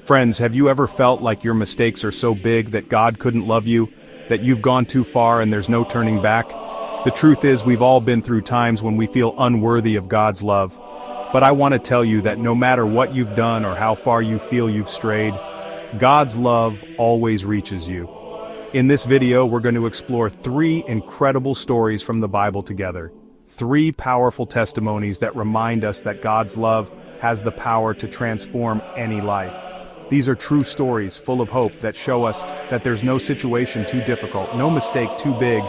Friends, have you ever felt like your mistakes are so big that God couldn't love you, that you've gone too far and there's no turning back? The truth is, we've all been through times when we feel unworthy of God's love. But I want to tell you that no matter what you've done or how far you feel you've strayed, God's love always reaches you. In this video, we're going to explore 3 incredible stories from the Bible together. 3 powerful testimonies that remind us that God's love has the power to transform any life. These are true stories full of hope that show us that there's no situation too difficult, no mistake too big,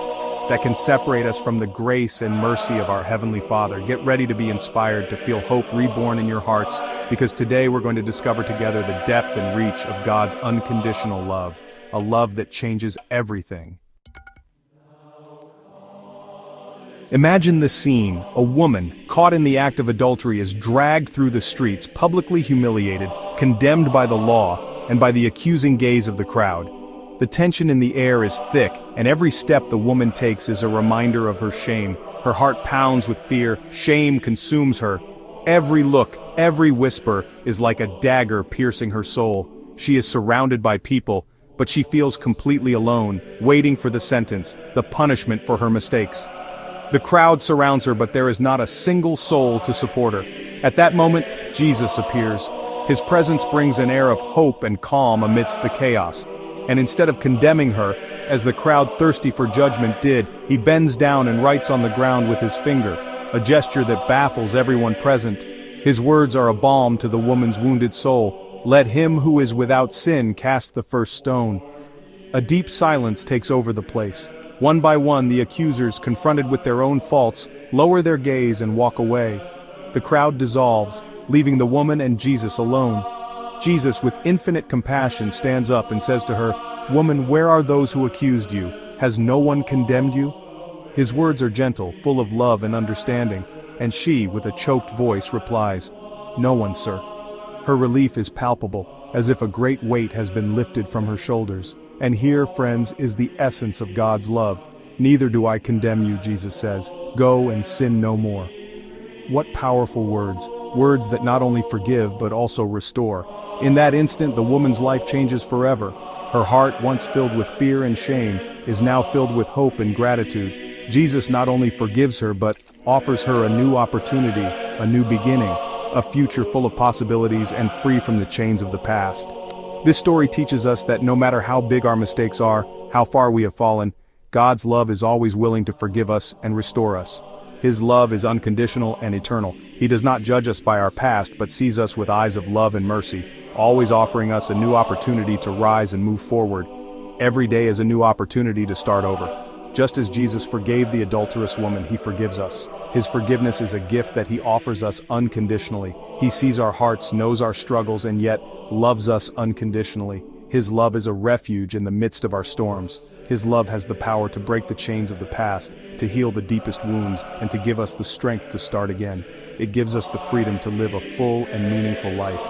that can separate us from the grace and mercy of our Heavenly Father. Get ready to be inspired to feel hope reborn in your hearts, because today we're going to discover together the depth and reach of God's unconditional love, a love that changes everything. Imagine the scene. A woman, caught in the act of adultery, is dragged through the streets, publicly humiliated, condemned by the law, and by the accusing gaze of the crowd. The tension in the air is thick, and every step the woman takes is a reminder of her shame. Her heart pounds with fear, shame consumes her. Every look, every whisper is like a dagger piercing her soul. She is surrounded by people, but she feels completely alone, waiting for the sentence, the punishment for her mistakes. The crowd surrounds her, but there is not a single soul to support her. At that moment, Jesus appears. His presence brings an air of hope and calm amidst the chaos. And instead of condemning her, as the crowd thirsty for judgment did, he bends down and writes on the ground with his finger, a gesture that baffles everyone present. His words are a balm to the woman's wounded soul. Let him who is without sin cast the first stone. A deep silence takes over the place. One by one, the accusers, confronted with their own faults, lower their gaze and walk away. The crowd dissolves, leaving the woman and Jesus alone. Jesus, with infinite compassion, stands up and says to her, "Woman, where are those who accused you? Has no one condemned you?" His words are gentle, full of love and understanding, and she, with a choked voice, replies, "No one, sir." Her relief is palpable, as if a great weight has been lifted from her shoulders. And here, friends, is the essence of God's love. "Neither do I condemn you," Jesus says. "Go and sin no more." What powerful words. Words that not only forgive but also restore. In that instant, the woman's life changes forever. Her heart, once filled with fear and shame, is now filled with hope and gratitude. Jesus not only forgives her but offers her a new opportunity, a new beginning, a future full of possibilities and free from the chains of the past. This story teaches us that no matter how big our mistakes are, how far we have fallen, God's love is always willing to forgive us and restore us. His love is unconditional and eternal. He does not judge us by our past, but sees us with eyes of love and mercy, always offering us a new opportunity to rise and move forward. Every day is a new opportunity to start over. Just as Jesus forgave the adulterous woman, he forgives us. His forgiveness is a gift that he offers us unconditionally. He sees our hearts, knows our struggles, and yet loves us unconditionally. His love is a refuge in the midst of our storms. His love has the power to break the chains of the past, to heal the deepest wounds, and to give us the strength to start again. It gives us the freedom to live a full and meaningful life.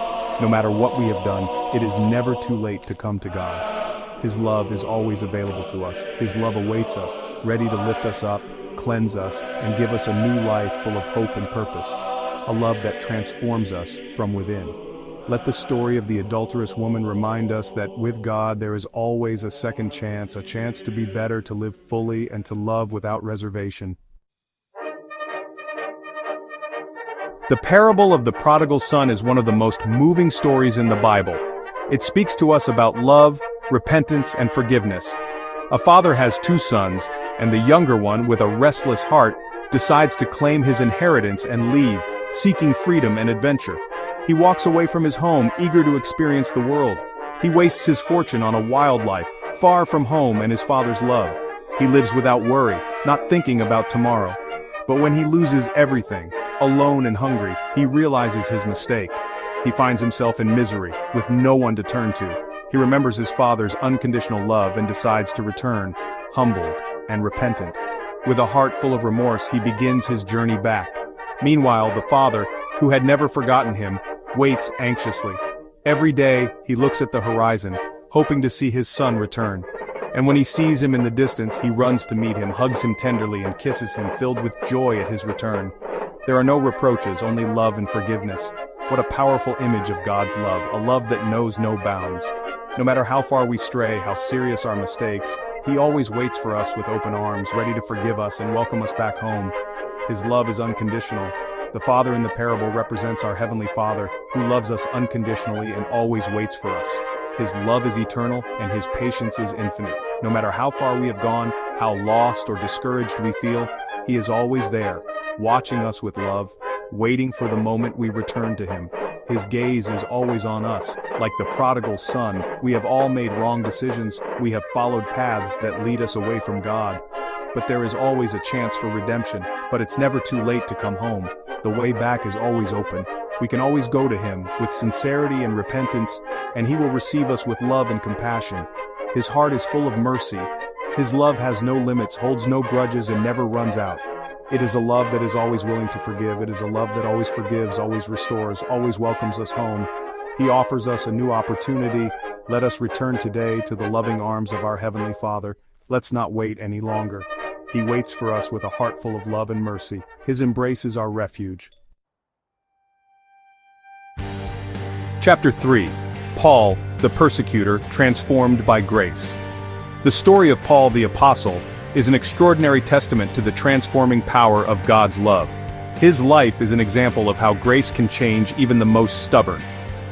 No matter what we have done, it is never too late to come to God. His love is always available to us. His love awaits us, ready to lift us up, cleanse us, and give us a new life full of hope and purpose. A love that transforms us from within. Let the story of the adulterous woman remind us that with God there is always a second chance, a chance to be better, to live fully, and to love without reservation. The parable of the prodigal son is one of the most moving stories in the Bible. It speaks to us about love, repentance, and forgiveness. A father has 2 sons, and the younger one, with a restless heart, decides to claim his inheritance and leave, seeking freedom and adventure. He walks away from his home, eager to experience the world. He wastes his fortune on a wild life, far from home and his father's love. He lives without worry, not thinking about tomorrow. But when he loses everything, alone and hungry, he realizes his mistake. He finds himself in misery, with no one to turn to. He remembers his father's unconditional love and decides to return, humbled and repentant. With a heart full of remorse, he begins his journey back. Meanwhile, the father, who had never forgotten him, waits anxiously. Every day, he looks at the horizon, hoping to see his son return. And when he sees him in the distance, he runs to meet him, hugs him tenderly, and kisses him, filled with joy at his return. There are no reproaches, only love and forgiveness. What a powerful image of God's love, a love that knows no bounds. No matter how far we stray, how serious our mistakes, He always waits for us with open arms, ready to forgive us and welcome us back home. His love is unconditional. The Father in the parable represents our Heavenly Father, who loves us unconditionally and always waits for us. His love is eternal, and His patience is infinite. No matter how far we have gone, how lost or discouraged we feel, He is always there, watching us with love, waiting for the moment we return to Him. His gaze is always on us. Like the prodigal son, we have all made wrong decisions, we have followed paths that lead us away from God. But there is always a chance for redemption, but it's never too late to come home. The way back is always open. We can always go to Him with sincerity and repentance, and He will receive us with love and compassion. His heart is full of mercy. His love has no limits, holds no grudges, and never runs out. It is a love that is always willing to forgive. It is a love that always forgives, always restores, always welcomes us home. He offers us a new opportunity. Let us return today to the loving arms of our Heavenly Father. Let's not wait any longer. He waits for us with a heart full of love and mercy. His embrace is our refuge. Chapter 3. Paul, the persecutor, transformed by grace. The story of Paul the Apostle is an extraordinary testament to the transforming power of God's love. His life is an example of how grace can change even the most stubborn.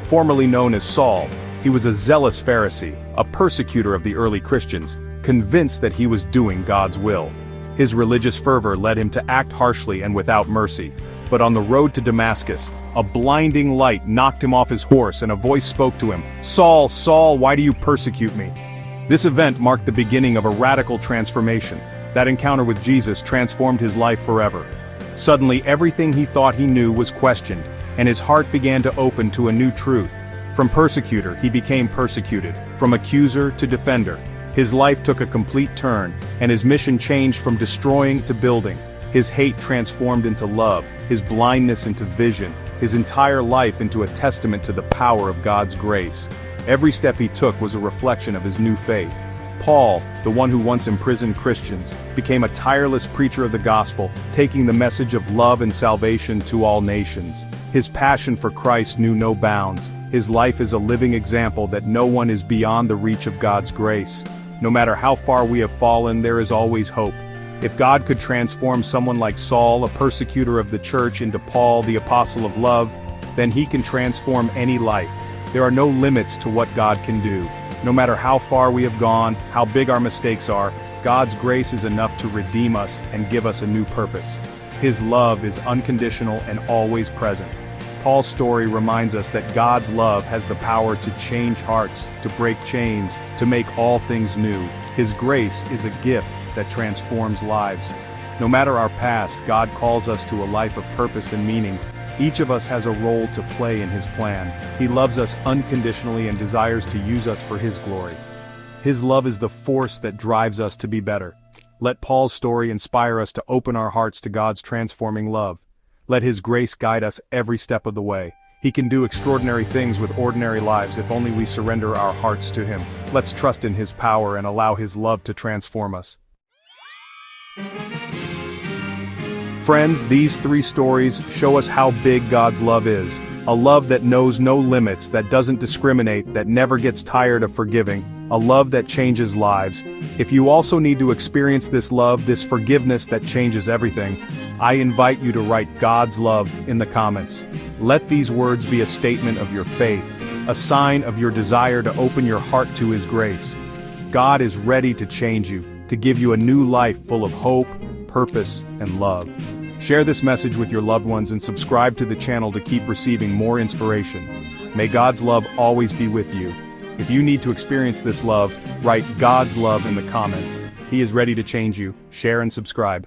Formerly known as Saul, he was a zealous Pharisee, a persecutor of the early Christians, convinced that he was doing God's will. His religious fervor led him to act harshly and without mercy. But on the road to Damascus, a blinding light knocked him off his horse and a voice spoke to him, "Saul, Saul, why do you persecute me?" This event marked the beginning of a radical transformation. That encounter with Jesus transformed his life forever. Suddenly, everything he thought he knew was questioned, and his heart began to open to a new truth. From persecutor, he became persecuted. From accuser to defender. His life took a complete turn, and his mission changed from destroying to building. His hate transformed into love, his blindness into vision, his entire life into a testament to the power of God's grace. Every step he took was a reflection of his new faith. Paul, the one who once imprisoned Christians, became a tireless preacher of the gospel, taking the message of love and salvation to all nations. His passion for Christ knew no bounds. His life is a living example that no one is beyond the reach of God's grace. No matter how far we have fallen, there is always hope. If God could transform someone like Saul, a persecutor of the church, into Paul, the apostle of love, then He can transform any life. There are no limits to what God can do. No matter how far we have gone, how big our mistakes are, God's grace is enough to redeem us and give us a new purpose. His love is unconditional and always present. Paul's story reminds us that God's love has the power to change hearts, to break chains, to make all things new. His grace is a gift that transforms lives. No matter our past, God calls us to a life of purpose and meaning. Each of us has a role to play in His plan. He loves us unconditionally and desires to use us for His glory. His love is the force that drives us to be better. Let Paul's story inspire us to open our hearts to God's transforming love. Let His grace guide us every step of the way. He can do extraordinary things with ordinary lives if only we surrender our hearts to Him. Let's trust in His power and allow His love to transform us. Friends, these 3 stories show us how big God's love is. A love that knows no limits, that doesn't discriminate, that never gets tired of forgiving. A love that changes lives. If you also need to experience this love, this forgiveness that changes everything, I invite you to write God's love in the comments. Let these words be a statement of your faith, a sign of your desire to open your heart to His grace. God is ready to change you, to give you a new life full of hope, purpose, and love. Share this message with your loved ones and subscribe to the channel to keep receiving more inspiration. May God's love always be with you. If you need to experience this love, write God's love in the comments. He is ready to change you. Share and subscribe.